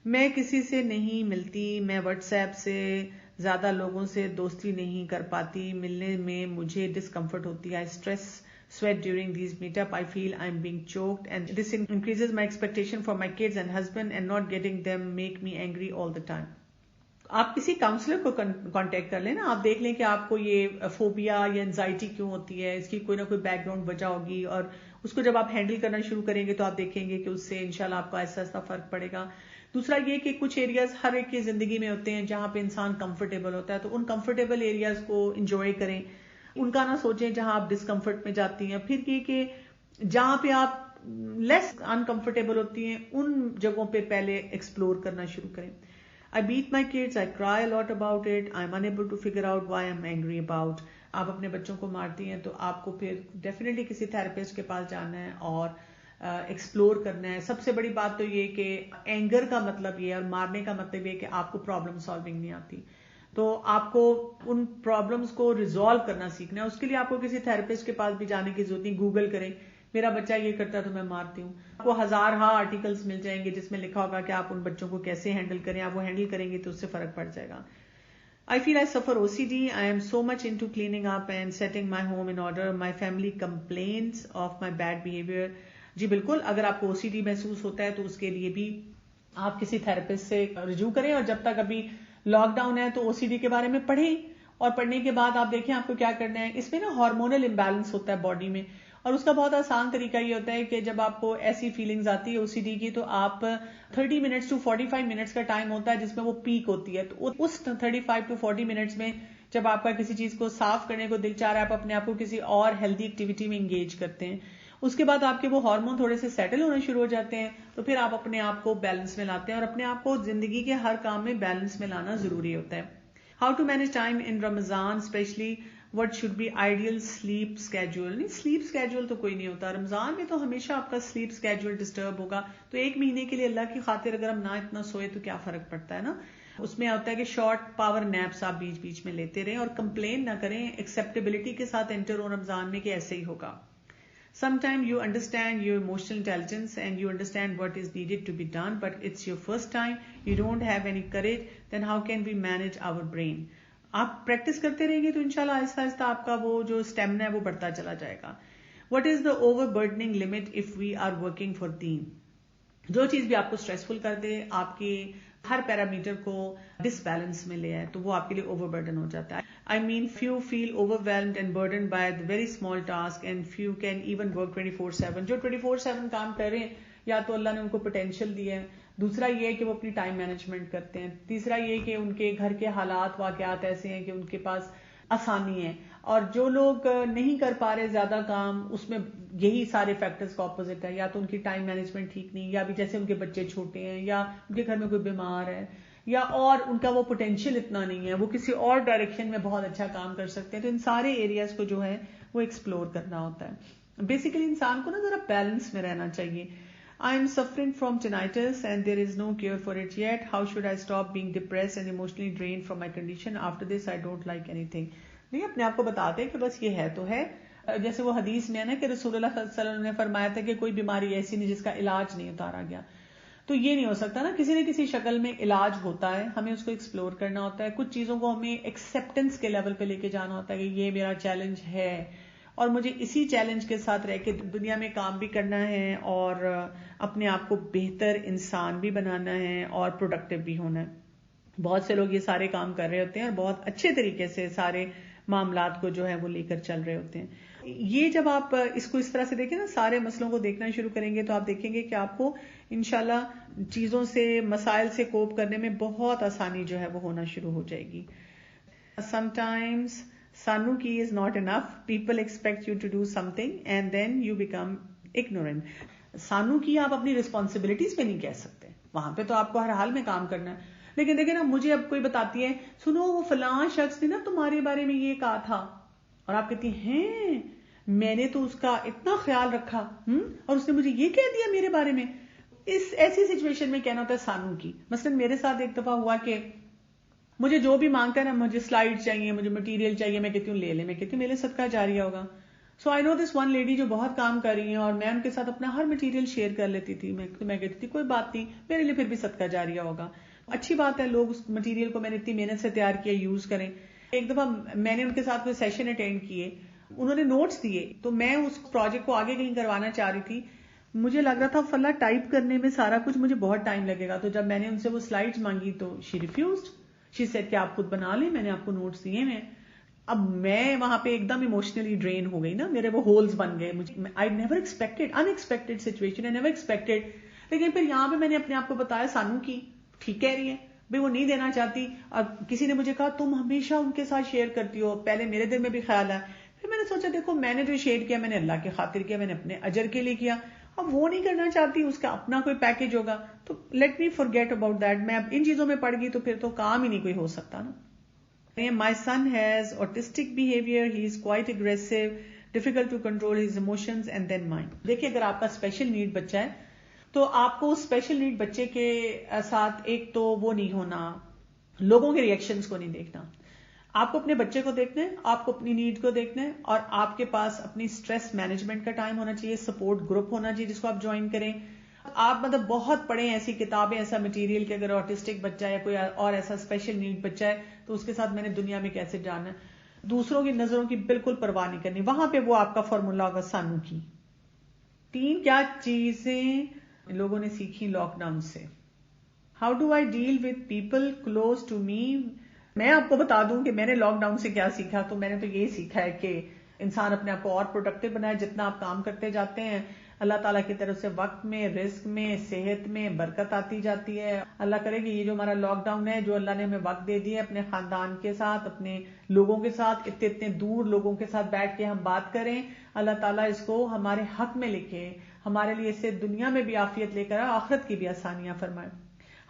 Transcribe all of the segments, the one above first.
میں کسی سے نہیں ملتی, میں واٹس ایپ سے زیادہ لوگوں سے دوستی نہیں کر پاتی, ملنے میں مجھے ڈسکمفرٹ ہوتی ہے. I sweat during these meetup. I feel I'm being choked and this increases my expectation for my kids and husband and not getting them make me angry all the time. آپ کسی counsellor کو contact کر لیں نا, آپ دیکھ لیں کہ آپ کو یہ فوبیا یا انزائٹی کیوں ہوتی ہے, اس کی کوئی نہ کوئی بیک گراؤنڈ وجہ ہوگی, اور اس کو جب آپ ہینڈل کرنا شروع کریں گے تو آپ دیکھیں گے کہ اس سے انشاءاللہ آپ کو ایسا ایسا فرق پڑے گا. دوسرا یہ کہ کچھ ایریاز ہر ایک کی زندگی میں ہوتے ہیں جہاں پہ انسان کمفرٹیبل ہوتا ہے, تو ان کمفرٹیبل ایریاز کو انجوائے کریں, ان کا نہ سوچیں جہاں آپ ڈسکمفرٹ میں جاتی ہیں. پھر یہ کہ جہاں پہ آپ لیس انکمفرٹیبل ہوتی ہیں ان جگہوں پہ پہلے ایکسپلور کرنا شروع کریں. I beat my kids, I cry a lot about it, I'm unable to figure out why I'm angry about. آپ اپنے بچوں کو مارتی ہیں تو آپ کو پھر ڈیفینیٹلی کسی تھراپسٹ کے پاس جانا ہے اور ایکسپلور کرنا ہے. سب سے بڑی بات تو یہ کہ اینگر کا مطلب یہ اور مارنے کا مطلب یہ کہ آپ کو پرابلم سالونگ نہیں آتی, تو آپ کو ان پرابلمس کو ریزالو کرنا سیکھنا ہے. اس کے لیے آپ کو کسی تھراپسٹ کے پاس بھی جانے کی ضرورت نہیں. گوگل کریں میرا بچہ یہ کرتا ہے تو میں مارتی ہوں, آپ کو ہزارہا آرٹیکلز مل جائیں گے جس میں لکھا ہوگا کہ آپ ان بچوں کو کیسے ہینڈل کریں. آپ وہ ہینڈل کریں گے تو اس سے فرق پڑ جائے گا. I feel I suffer OCD. I am so much into cleaning up and setting my home in order. My family complains of my bad behavior. جی بالکل, اگر آپ کو OCD محسوس ہوتا ہے تو اس کے لیے بھی آپ کسی تھراپسٹ سے رجوع کریں, اور جب تک ابھی لاک ڈاؤن ہے تو OCD کے بارے میں پڑھیں, اور پڑھنے کے بعد آپ دیکھیں آپ کو کیا کرنا ہے. اس میں نا ہارمونل امبیلنس ہوتا ہے باڈی میں, اور اس کا بہت آسان طریقہ یہ ہوتا ہے کہ جب آپ کو ایسی فیلنگز آتی ہے OCD کی, تو آپ 30 منٹس ٹو 45 منٹس کا ٹائم ہوتا ہے جس میں وہ پیک ہوتی ہے. تو اس 35 ٹو 40 منٹس میں جب آپ کا کسی چیز کو صاف کرنے کو دل چاہ رہا ہے, آپ اپنے آپ کو کسی اور ہیلدی ایکٹیویٹی میں انگیج کرتے ہیں, اس کے بعد آپ کے وہ ہارمون تھوڑے سے سیٹل ہونا شروع ہو جاتے ہیں, تو پھر آپ اپنے آپ کو بیلنس میں لاتے ہیں, اور اپنے آپ کو زندگی کے ہر کام میں بیلنس میں لانا ضروری ہوتا ہے. How to manage time in Ramadan, especially what should be ideal sleep schedule. نہیں, sleep schedule تو کوئی نہیں ہوتا. رمضان میں تو ہمیشہ آپ کا sleep schedule disturb ہوگا, تو ایک مہینے کے لیے اللہ کی خاطر اگر ہم نہ اتنا سوئے تو کیا فرق پڑتا ہے نا. اس میں ہوتا ہے کہ شارٹ پاور نیپس آپ بیچ بیچ میں لیتے رہیں اور کمپلین نہ کریں, ایکسیپٹیبلٹی کے ساتھ انٹر ہو رمضان میں کہ ایسے ہی ہوگا. Sometimes you understand your emotional intelligence and you understand what is needed to be done, but it's your first time, you don't have any courage, then how can we manage our brain? آپ practice کرتے رہیں گے تو انشاءاللہ آہستہ آہستہ آپ کا وہ جو اسٹیمنا ہے وہ بڑھتا چلا جائے گا. What is the overburdening limit if we are working for deen? جو چیز بھی آپ کو اسٹریسفل کر دے, آپ کی ہر پیرامیٹر کو ڈس بیلنس میں لے آئے, تو وہ آپ کے لیے اوور برڈن ہو جاتا ہے. I mean few feel overwhelmed and burdened by the very small task and few can even work 24/7. جو 24/7 کام کر رہے ہیں یا تو اللہ نے ان کو پوٹینشیل دیا ہے, دوسرا یہ ہے کہ وہ اپنی ٹائم مینجمنٹ کرتے ہیں, تیسرا یہ کہ ان کے گھر کے حالات واقعات ایسے ہیں کہ ان کے پاس آسانی ہے, اور جو لوگ نہیں کر پا رہے زیادہ کام, اس میں یہی سارے فیکٹرز کا اپوزٹ ہے, یا تو ان کی ٹائم مینجمنٹ ٹھیک نہیں, یا بھی جیسے ان کے بچے چھوٹے ہیں, یا ان کے گھر میں کوئی بیمار ہے, یا اور ان کا وہ پوٹینشیل اتنا نہیں ہے, وہ کسی اور ڈائریکشن میں بہت اچھا کام کر سکتے ہیں. تو ان سارے ایریاز کو جو ہے وہ ایکسپلور کرنا ہوتا ہے. بیسیکلی انسان کو نا ذرا بیلنس میں رہنا چاہیے. I am suffering from tinnitus and there is no cure for it yet. How should I stop being depressed and emotionally drained from my condition? After this I don't like anything. نہیں, اپنے آپ کو بتاتے کہ بس یہ ہے تو ہے. جیسے وہ حدیث میں ہے نا کہ رسول اللہ صلی اللہ علیہ وسلم نے فرمایا تھا کہ کوئی بیماری ایسی نہیں جس کا علاج نہیں اتارا گیا. تو یہ نہیں ہو سکتا نا, کسی نہ کسی شکل میں علاج ہوتا ہے, ہمیں اس کو ایکسپلور کرنا ہوتا ہے. کچھ چیزوں کو ہمیں ایکسیپٹنس کے لیول پہ لے کے جانا ہوتا ہے کہ یہ میرا چیلنج ہے اور مجھے اسی چیلنج کے ساتھ رہ کے دنیا میں کام بھی کرنا ہے اور اپنے آپ کو بہتر انسان بھی بنانا ہے اور پروڈکٹیو بھی ہونا ہے. بہت سے لوگ یہ سارے کام کر رہے ہوتے ہیں اور بہت اچھے طریقے سے سارے معاملات کو جو ہے وہ لے کر چل رہے ہوتے ہیں. یہ جب آپ اس کو اس طرح سے دیکھیں نا, سارے مسئلوں کو دیکھنا شروع کریں گے تو آپ دیکھیں گے کہ آپ کو انشاءاللہ چیزوں سے, مسائل سے کوپ کرنے میں بہت آسانی جو ہے وہ ہونا شروع ہو جائے گی. Sometimes Sanuki is not enough. People expect you to do something and then you become ignorant. Sanuki آپ اپنی ریسپانسبلٹیز پہ نہیں کہہ سکتے, وہاں پہ تو آپ کو ہر حال میں کام کرنا ہے. لیکن دیکھیں نا, مجھے اب کوئی بتاتی ہے سنو وہ فلاں شخص نے نا تمہارے بارے میں یہ کہا تھا, اور آپ کہتی ہیں میں نے تو اس کا اتنا خیال رکھا اور اس نے مجھے یہ کہہ دیا میرے بارے میں. اس ایسی سچویشن میں کہنا ہوتا ہے سانوکی. مثلا میرے ساتھ ایک دفعہ ہوا کہ مجھے جو بھی مانگتا ہے نا, مجھے سلائیڈ چاہیے, مجھے مٹیریل چاہیے, میں کہتی ہوں لے لے, میں کہتی ہوں میرے صدقہ جاریہ ہوگا. سو آئی نو دس ون لیڈی جو بہت کام کر رہی ہیں اور میں ان کے ساتھ اپنا ہر مٹیریل شیئر کر لیتی تھی. میں کہتی تھی کوئی بات نہیں, میرے لیے پھر بھی صدقہ جاریہ ہوگا. اچھی بات ہے, لوگ اس مٹیریل کو میں نے اتنی محنت سے تیار کیا یوز کریں. ایک دفعہ میں نے ان کے ساتھ کوئی سیشن اٹینڈ کیے, انہوں نے نوٹس دیے, تو میں اس پروجیکٹ کو آگے کہیں کروانا چاہ رہی تھی. مجھے لگ رہا تھا فلا ٹائپ کرنے میں سارا کچھ مجھے بہت ٹائم لگے گا. تو جب میں نے ان سے وہ سلائڈز مانگی تو شی ریفیوزڈ. شی سیڈ کہ آپ خود بنا لیں, میں نے آپ کو نوٹس دیے ہیں. اب میں وہاں پہ ایک دم ایموشنلی ڈرین ہو گئی نا, میرے وہ ہولز بن گئے. I never expected, in expected situation, I never expected. لیکن پھر یہاں پہ میں نے اپنے آپ کو بتایا سانو کی ٹھیک کہہ رہی ہے بھائی, وہ نہیں دینا چاہتی. اور کسی نے مجھے کہا تم ہمیشہ ان کے ساتھ شیئر کرتی ہو. پہلے میرے دل میں بھی خیال ہے, پھر میں نے سوچا دیکھو میں نے جو شیئر کیا میں نے اللہ کی خاطر کیا, میں نے اپنے اجر کے لیے کیا. اب وہ نہیں کرنا چاہتی, اس کا اپنا کوئی پیکج ہوگا, تو let me forget about that. میں اب ان چیزوں میں پڑ گئی تو پھر تو کام ہی نہیں کوئی ہو سکتا نا. My son has autistic behavior. He is quite aggressive, difficult to control his emotions and then mine. دیکھیں اگر آپ کا اسپیشل نیڈ بچہ ہے تو آپ کو اسپیشل نیڈ بچے کے ساتھ ایک تو وہ نہیں ہونا, لوگوں کے ریئیکشنز کو نہیں دیکھنا. آپ کو اپنے بچے کو دیکھنا ہے, آپ کو اپنی نیڈ کو دیکھنا ہے, اور آپ کے پاس اپنی اسٹریس مینجمنٹ کا ٹائم ہونا چاہیے. سپورٹ گروپ ہونا چاہیے جس کو آپ جوائن کریں. آپ مطلب بہت پڑھیں ایسی کتابیں, ایسا مٹیریل کہ اگر آٹسٹک بچہ ہے یا کوئی اور ایسا اسپیشل نیڈ بچہ ہے تو اس کے ساتھ میں نے دنیا میں کیسے جانا ہے. دوسروں کی نظروں کی بالکل پرواہ نہیں کرنی. وہاں پہ وہ آپ کا فارمولا ہوگا سانو کی. 3 کیا چیزیں لوگوں نے سیکھی لاک ڈاؤن سے. How do I deal with people close to me. میں آپ کو بتا دوں کہ میں نے لاک ڈاؤن سے کیا سیکھا. تو میں نے تو یہی سیکھا ہے کہ انسان اپنے آپ کو اور پروڈکٹیو بنائے. جتنا آپ کام کرتے جاتے ہیں اللہ تعالیٰ کی طرف سے وقت میں, رزق میں, صحت میں برکت آتی جاتی ہے. اللہ کرے کہ یہ جو ہمارا لاک ڈاؤن ہے, جو اللہ نے ہمیں وقت دے دیا ہے اپنے خاندان کے ساتھ, اپنے لوگوں کے ساتھ, اتنے دور لوگوں کے ساتھ بیٹھ کے ہم بات کریں, اللہ تعالیٰ اس کو ہمارے حق میں لکھے, ہمارے لیے اسے دنیا میں بھی عافیت لے کر آخرت کی بھی آسانیاں فرمائے.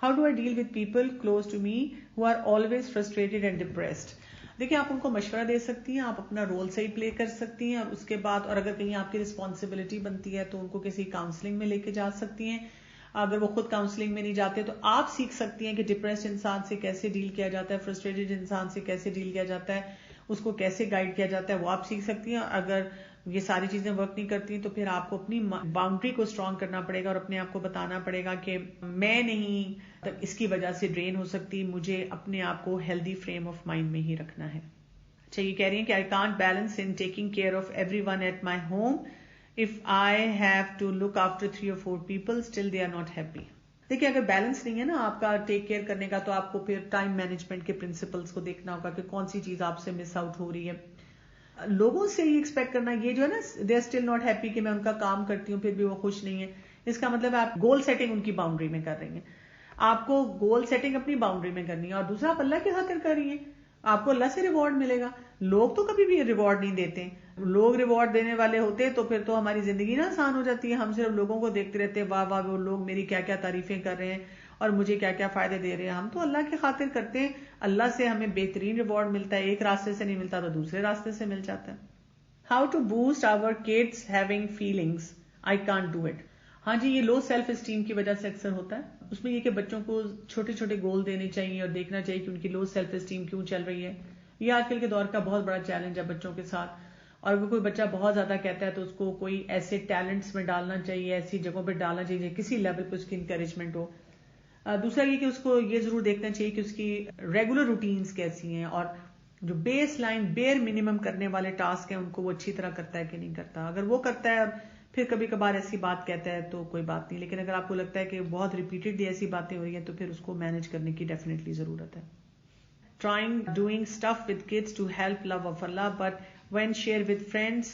How do I deal with people close to me who are always frustrated and depressed? دیکھیں آپ ان کو مشورہ دے سکتی ہیں, آپ اپنا رول صحیح پلے کر سکتی ہیں, اور اس کے بعد اور اگر کہیں آپ کی رسپانسبلٹی بنتی ہے تو ان کو کسی کاؤنسلنگ میں لے کے جا سکتی ہیں. اگر وہ خود کاؤنسلنگ میں نہیں جاتے تو آپ سیکھ سکتی ہیں کہ ڈپریسڈ انسان سے کیسے ڈیل کیا جاتا ہے, فرسٹریٹڈ انسان سے کیسے ڈیل کیا جاتا ہے, اس کو کیسے گائیڈ کیا جاتا ہے, وہ آپ سیکھ سکتی ہیں. اگر یہ ساری چیزیں ورک نہیں کرتی تو پھر آپ کو اپنی باؤنڈری کو اسٹرانگ کرنا پڑے گا اور اپنے آپ کو بتانا پڑے گا کہ میں نہیں اس کی وجہ سے ڈرین ہو سکتی, مجھے اپنے آپ کو ہیلدی فریم آف مائنڈ میں ہی رکھنا ہے. اچھا یہ کہہ رہی ہیں کہ I can't balance in taking care of everyone at my home. If I have to look after 3 or 4 people, still they are not happy. دیکھیں اگر بیلنس نہیں ہے نا آپ کا ٹیک کیئر کرنے کا, تو آپ کو پھر ٹائم مینجمنٹ کے پرنسپلز کو دیکھنا ہوگا کہ کون سی چیز آپ سے مس آؤٹ ہو رہی ہے. لوگوں سے یہ ایکسپیکٹ کرنا, یہ جو ہے نا they are still not happy, کہ میں ان کا کام کرتی ہوں پھر بھی وہ خوش نہیں ہے, اس کا مطلب آپ گول سیٹنگ ان کی باؤنڈری میں کر رہی ہیں. آپ کو گول سیٹنگ اپنی باؤنڈری میں کرنی ہے, اور دوسرا آپ اللہ کی خاطر کر رہی ہیں, آپ کو اللہ سے ریوارڈ ملے گا. لوگ تو کبھی بھی ریوارڈ نہیں دیتے. لوگ ریوارڈ دینے والے ہوتے تو پھر تو ہماری زندگی نا آسان ہو جاتی ہے. ہم صرف لوگوں کو دیکھتے رہتے ہیں, واہ واہ وہ لوگ میری کیا کیا تعریفیں کر رہے ہیں اور مجھے کیا کیا فائدے دے رہے ہیں. ہم تو اللہ کی خاطر کرتے ہیں, اللہ سے ہمیں بہترین ریوارڈ ملتا ہے. ایک راستے سے نہیں ملتا تو دوسرے راستے سے مل جاتا ہے. How to boost our kids having feelings. I can't do it. ہاں جی, یہ لو سیلف اسٹیم کی وجہ سے اکثر ہوتا ہے. اس میں یہ کہ بچوں کو چھوٹے چھوٹے گول دینے چاہیے اور دیکھنا چاہیے کہ ان کی لو سیلف اسٹیم کیوں چل رہی ہے. یہ آج کل کے دور کا بہت بڑا چیلنج ہے بچوں کے ساتھ. اور اگر کوئی بچہ بہت زیادہ کہتا ہے تو اس کو کوئی ایسے ٹیلنٹس میں ڈالنا چاہیے, ایسی جگہوں پہ ڈالنا چاہیے کسی لیول پہ اس کی انکریجمنٹ ہو. دوسرا یہ کہ اس کو یہ ضرور دیکھنا چاہیے کہ اس کی ریگولر روٹینز کیسی ہیں, اور جو بیس لائن بیئر منیمم کرنے والے ٹاسک ہیں ان کو وہ اچھی طرح کرتا ہے کہ نہیں کرتا. اگر وہ کرتا ہے اور پھر کبھی کبھار ایسی بات کہتا ہے تو کوئی بات نہیں, لیکن اگر آپ کو لگتا ہے کہ بہت ریپیٹڈلی ایسی باتیں ہو رہی ہیں تو پھر اس کو مینج کرنے کی ڈیفینیٹلی ضرورت ہے. Trying doing stuff with kids to help love of Allah, but when share with friends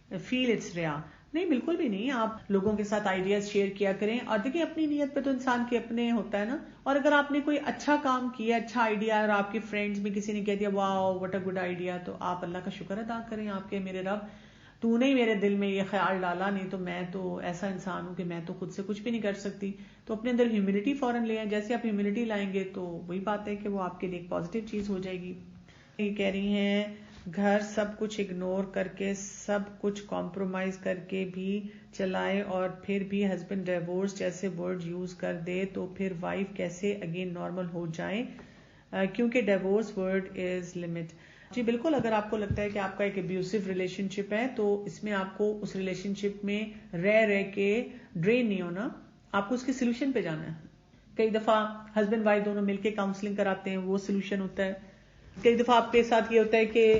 feel it's rare. نہیں بالکل بھی نہیں, آپ لوگوں کے ساتھ آئیڈیاز شیئر کیا کریں, اور دیکھیں اپنی نیت پہ تو انسان کے اپنے ہوتا ہے نا. اور اگر آپ نے کوئی اچھا کام کیا, اچھا آئیڈیا, اور آپ کے فرینڈز میں کسی نے کہہ دیا واو واٹ اے گڈ آئیڈیا, تو آپ اللہ کا شکر ادا کریں. آپ کے میرے رب تو نے میرے دل میں یہ خیال ڈالا, نہیں تو میں تو ایسا انسان ہوں کہ میں تو خود سے کچھ بھی نہیں کر سکتی. تو اپنے اندر ہیوملٹی فوراً لے آئیں. جیسے آپ ہیوملٹی لائیں گے تو وہی بات ہے کہ وہ آپ کے لیے ایک پازیٹیو چیز ہو جائے گی. یہ کہہ رہی ہیں گھر سب کچھ اگنور کر کے, سب کچھ کمپرومائز کر کے بھی چلائے, اور پھر بھی ہسبینڈ ڈیورس جیسے ورڈ یوز کر دے, تو پھر وائف کیسے اگین نارمل ہو جائے, کیونکہ ڈیورس ورڈ از لمٹ. جی بالکل، اگر آپ کو لگتا ہے کہ آپ کا ایک ابیوسو ریلیشن شپ ہے تو اس میں آپ کو اس ریلیشن شپ میں رہ کے ڈرین نہیں ہونا، آپ کو اس کے سولوشن پہ جانا ہے. کئی دفعہ ہسبینڈ وائف دونوں مل کے کاؤنسلنگ کراتے ہیں، وہ سولوشن ہوتا ہے. کئی دفعہ آپ کے ساتھ یہ ہوتا ہے کہ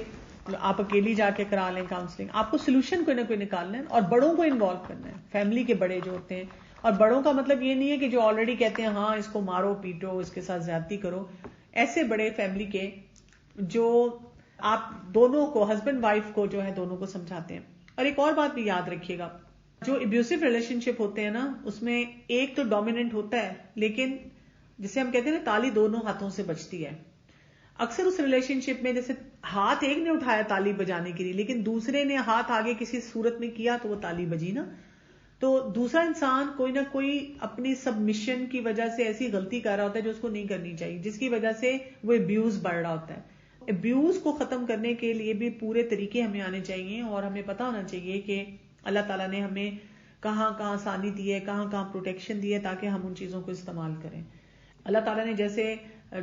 آپ اکیلی جا کے کرا لیں کاؤنسلنگ. آپ کو سولوشن کوئی نہ کوئی نکالنا ہے اور بڑوں کو انوالو کرنا ہے، فیملی کے بڑے جو ہوتے ہیں. اور بڑوں کا مطلب یہ نہیں ہے کہ جو آلریڈی کہتے ہیں ہاں اس کو مارو پیٹو، اس کے ساتھ زیادتی کرو. ایسے بڑے فیملی کے جو آپ دونوں کو، ہسبینڈ وائف کو جو ہے دونوں کو سمجھاتے ہیں. اور ایک اور بات بھی یاد رکھیے گا، جو ابیوسو ریلیشن شپ ہوتے ہیں نا اس میں ایک تو ڈومیننٹ ہوتا ہے، لیکن جسے ہم کہتے ہیں نا تالی دونوں ہاتھوں سے بجتی ہے. اکثر اس ریلیشن شپ میں جیسے ہاتھ ایک نے اٹھایا تالی بجانے کے لیے، لیکن دوسرے نے ہاتھ آگے کسی صورت میں کیا تو وہ تالی بجی نا. تو دوسرا انسان کوئی نہ کوئی اپنی سبمشن کی وجہ سے ایسی غلطی کر رہا ہوتا ہے جو اس کو نہیں کرنی چاہیے، جس کی وجہ سے وہ ابیوز بڑھ رہا ہوتا ہے. ابیوز کو ختم کرنے کے لیے بھی پورے طریقے ہمیں آنے چاہیے اور ہمیں پتا ہونا چاہیے کہ اللہ تعالیٰ نے ہمیں کہاں کہاں آسانی دی ہے، کہاں کہاں پروٹیکشن دی ہے تاکہ ہم ان چیزوں کو استعمال کریں. اللہ تعالیٰ نے جیسے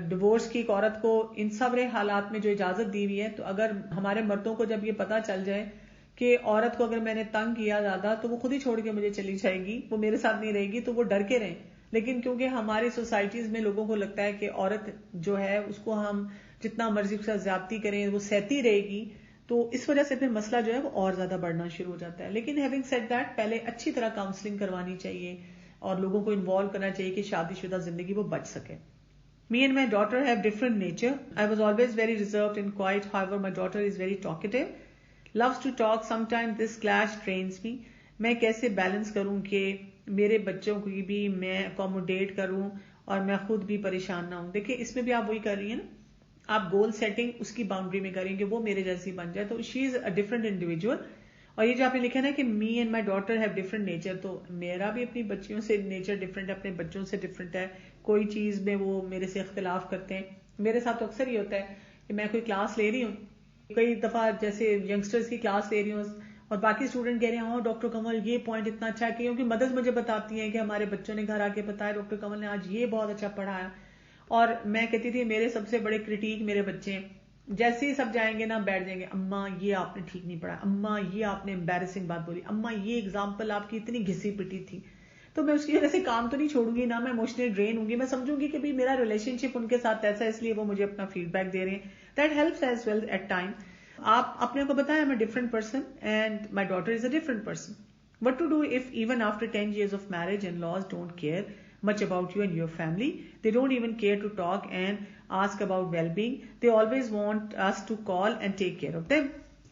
ڈیورس کی ایک عورت کو ان سب حالات میں جو اجازت دی ہوئی ہے، تو اگر ہمارے مردوں کو جب یہ پتا چل جائے کہ عورت کو اگر میں نے تنگ کیا زیادہ تو وہ خود ہی چھوڑ کے مجھے چلی جائے گی، وہ میرے ساتھ نہیں رہے گی، تو وہ ڈر کے رہیں. لیکن کیونکہ ہماری سوسائٹیز میں لوگوں کو لگتا ہے کہ عورت جو ہے اس کو ہم جتنا مرضی اس کے ساتھ زیادتی کریں وہ سہتی رہے گی، تو اس وجہ سے پھر مسئلہ جو ہے وہ اور زیادہ بڑھنا شروع ہو جاتا ہے. لیکن ہیونگ سیڈ دیٹ، پہلے اچھی طرح کاؤنسلنگ کروانی چاہیے اور لوگوں کو انوالو کرنا چاہیے کہ شادی شدہ زندگی وہ بچ سکے. Me and my daughter have different nature. I was always very reserved and quiet. However, my daughter is very talkative. Loves to talk. Sometimes this clash drains me. میں کیسے بیلنس کروں کہ میرے بچوں کی بھی میں اکوموڈیٹ کروں اور میں خود بھی پریشان نہ ہوں. دیکھیں اس میں بھی آپ وہی کر رہی ہیں نا، آپ گول سیٹنگ اس کی باؤنڈری میں کریں کہ وہ میرے جیسی بن جائے. تو شی از اے ڈفرنٹ انڈیویجول. اور یہ جو آپ نے لکھا نا کہ me and my daughter have different nature, تو میرا بھی اپنی بچیوں سے نیچر ڈفرنٹ ہے، اپنے بچوں سے ڈفرنٹ ہے. کوئی چیز میں وہ میرے سے اختلاف کرتے ہیں. میرے ساتھ تو اکثر یہ ہوتا ہے کہ میں کوئی کلاس لے رہی ہوں، کئی دفعہ جیسے ینگسٹرز کی کلاس لے رہی ہوں اور باقی اسٹوڈنٹ کہہ رہے ہیں ڈاکٹر کمل یہ پوائنٹ اتنا اچھا ہے، کیونکہ مدرس مجھے بتاتی ہیں کہ ہمارے بچوں نے گھر آ کے بتایا ڈاکٹر کمل نے آج یہ بہت اچھا پڑھایا. اور میں کہتی تھی میرے سب سے بڑے کرٹیک میرے بچے ہیں، جیسے ہی سب جائیں گے نا بیٹھ جائیں گے، اماں یہ آپ نے ٹھیک نہیں پڑھا، اماں یہ آپ نے امبیرسنگ بات بولی، اماں یہ اگزامپل آپ کی اتنی گھسی پٹی تھی. تو میں اس کی وجہ سے کام تو نہیں چھوڑوں گی، نہ میں ایموشنلی ڈرین ہوں گی. میں سمجھوں گی کہ بھی میرا ریلیشن شپ ان کے ساتھ ایسا ہے، اس لیے وہ مجھے اپنا فیڈ بیک دے رہے ہیں. That helps as well at time. آپ اپنے کو بتائیں I'm a different person and my daughter is a different person. What to do if even after 10 years of marriage in-laws don't care much about you and your family? They don't even care to talk and ask about well-being. They always want us to call and take care of them.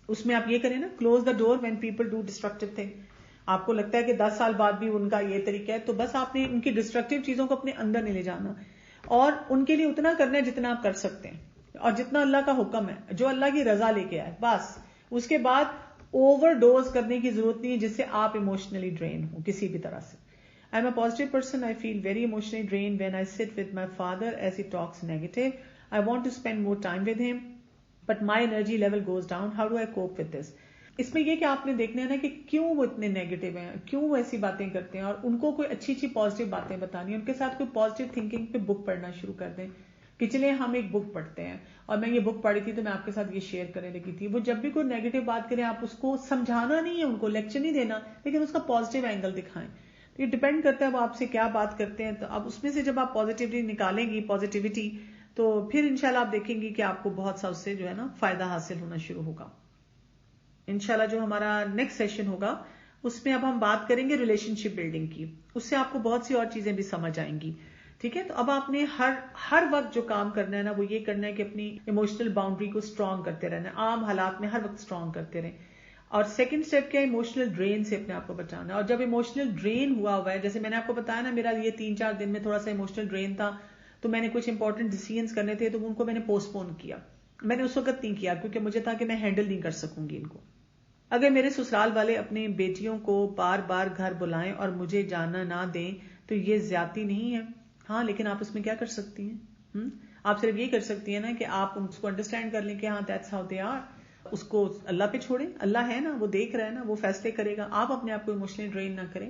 اس میں آپ یہ کریں نا، close the door when people do destructive thing. آپ کو لگتا ہے کہ 10 سال بعد بھی ان کا یہ طریقہ ہے، تو بس آپ نے ان کی ڈسٹرکٹیو چیزوں کو اپنے اندر نہیں لے جانا اور ان کے لیے اتنا کرنا ہے جتنا آپ کر سکتے ہیں اور جتنا اللہ کا حکم ہے، جو اللہ کی رضا لے کے آئے بس. اس کے بعد اوور ڈوز کرنے کی ضرورت نہیں ہے جس سے آپ ایموشنلی ڈرین ہوں کسی بھی طرح سے. I am a positive person. I feel very emotionally drain when I sit with my father as he talks negative. I want to spend more time with him but my energy level goes down. How do I cope with this? اس میں یہ کہ آپ نے دیکھنا ہے نا کہ کیوں وہ اتنے نیگیٹو ہیں، کیوں وہ ایسی باتیں کرتے ہیں، اور ان کو کوئی اچھی اچھی پازیٹیو باتیں بتانی، ان کے ساتھ کوئی پازیٹیو تھنکنگ پہ بک پڑھنا شروع کر دیں. کہ چلے ہم ایک بک پڑھتے ہیں، اور میں یہ بک پڑھی تھی تو میں آپ کے ساتھ یہ شیئر کرنے لگی تھی. وہ جب بھی کوئی نیگیٹو بات کریں آپ اس کو سمجھانا نہیں ہے، ان کو لیکچر نہیں دینا، لیکن اس کا پازیٹیو اینگل دکھائیں. تو یہ ڈپینڈ کرتا ہے وہ آپ سے کیا بات کرتے ہیں. تو اب اس میں سے جب آپ پازیٹیولی نکالیں گی پازیٹیوٹی، تو پھر انشاءاللہ آپ دیکھیں گی کہ آپ کو بہت سا اس سے جو ہے نا فائدہ حاصل ہونا شروع ہوگا. انشاءاللہ جو ہمارا نیکسٹ سیشن ہوگا اس میں اب ہم بات کریں گے ریلیشن شپ بلڈنگ کی. اس سے آپ کو بہت سی اور چیزیں بھی سمجھ آئیں گی. ٹھیک ہے، تو اب آپ نے ہر وقت جو کام کرنا ہے نا وہ یہ کرنا ہے کہ اپنی ایموشنل باؤنڈری کو اسٹرانگ کرتے رہنا ہے. عام حالات میں ہر وقت اسٹرانگ کرتے رہیں. اور سیکنڈ اسٹیپ کیا ہے، ایموشنل ڈرین سے اپنے آپ کو بچانا ہے. اور جب ایموشنل ڈرین ہوا ہے، جیسے میں نے آپ کو بتایا نا میرا یہ 3-4 دن میں تھوڑا سا ایموشنل ڈرین تھا، تو میں نے کچھ انپورٹنٹ ڈیسیژنز کرنے تھے تو ان کو میں نے پوسٹ پون کیا. میں نے اس وقت نہیں کیا کیونکہ مجھے تھا کہ میں ہینڈل نہیں کر سکوں گی ان کو. اگر میرے سسرال والے اپنی بیٹیوں کو بار بار گھر بلائیں اور مجھے جانا نہ دیں تو یہ زیادتی نہیں ہے. ہاں، لیکن آپ اس میں کیا کر سکتی ہیں؟ آپ صرف یہ کر سکتی ہیں نا کہ آپ اس کو انڈرسٹینڈ کر لیں کہ ہاں دیٹس ہاؤ دے آر. اس کو اللہ پہ چھوڑیں، اللہ ہے نا، وہ دیکھ رہا ہے نا، وہ فیصلے کرے گا. آپ اپنے آپ کو ایموشنلی ڈرین نہ کریں.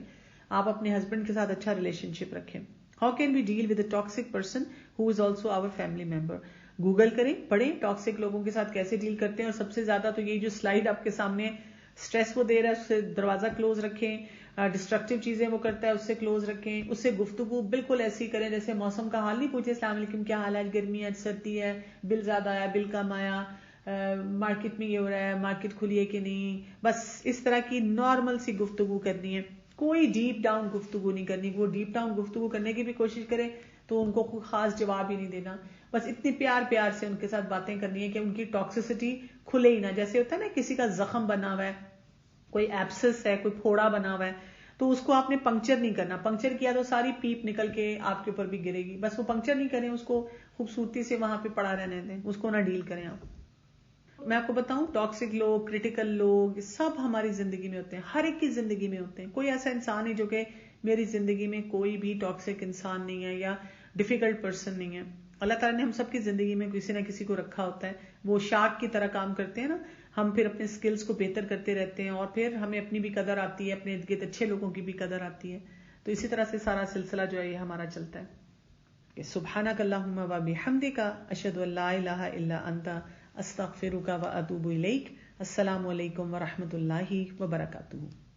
آپ اپنے ہسبینڈ کے ساتھ اچھا ریلیشن شپ رکھیں. How can we deal with a toxic person who is also our family member? Google کریں, پڑھیں ٹاکسک لوگوں کے ساتھ کیسے ڈیل کرتے ہیں, اور سب سے زیادہ تو یہ جو سلائیڈ آپ کے سامنے اسٹریس وہ دے رہا ہے اس سے دروازہ کلوز رکھیں, ڈسٹرکٹیو چیزیں وہ کرتا ہے اس سے کلوز رکھیں, اس سے گفتگو بالکل ایسی کریں جیسے موسم کا حال نہیں پوچھے, السلام علیکم کیا حال ہے, گرمی ہے, سردی ہے, بل زیادہ آیا, بل کم آیا, مارکیٹ میں یہ ہو رہا ہے, مارکیٹ کھلی ہے کہ نہیں, بس اس طرح کی نارمل سی گفتگو کرنی ہے. کوئی ڈیپ ڈاؤن گفتگو نہیں کرنی. وہ ڈیپ ڈاؤن گفتگو کرنے کی بھی کوشش کرے تو ان کو کوئی خاص جواب ہی نہیں دینا, بس اتنی پیار پیار سے ان کے ساتھ باتیں کرنی ہے کہ ان کی ٹاکسیسٹی کھلے ہی نہ. جیسے ہوتا ہے نا کسی کا زخم بنا ہوا ہے, کوئی ایبسس ہے, کوئی پھوڑا بنا ہوا ہے, تو اس کو آپ نے پنکچر نہیں کرنا. پنکچر کیا تو ساری پیپ نکل کے آپ کے اوپر بھی گرے گی. بس وہ پنکچر نہیں کریں, اس کو خوبصورتی سے وہاں پہ پڑا رہنے دیں, اس کو نہ ڈیل کریں آپ. میں آپ کو بتاؤں ٹاکسک لوگ, کریٹیکل لوگ سب ہماری زندگی میں ہوتے ہیں, ہر ایک کی زندگی میں ہوتے ہیں. کوئی ایسا انسان نہیں جو کہ میری زندگی میں کوئی بھی ٹاکسک انسان نہیں ہے یا ڈیفیکلٹ پرسن نہیں ہے. اللہ تعالیٰ نے ہم سب کی زندگی میں کسی نہ کسی کو رکھا ہوتا ہے. وہ شارک کی طرح کام کرتے ہیں نا, ہم پھر اپنے سکلز کو بہتر کرتے رہتے ہیں اور پھر ہمیں اپنی بھی قدر آتی ہے, اپنے ارد گرد اچھے لوگوں کی بھی قدر آتی ہے. تو اسی طرح سے سارا سلسلہ جو ہے یہ ہمارا چلتا ہے کہ سبحانک اللہم و بحمدک اشہد ان لا الہ الا انت استغفرک و اتوب الیک. السلام علیکم ورحمۃ اللہ وبرکاتہ.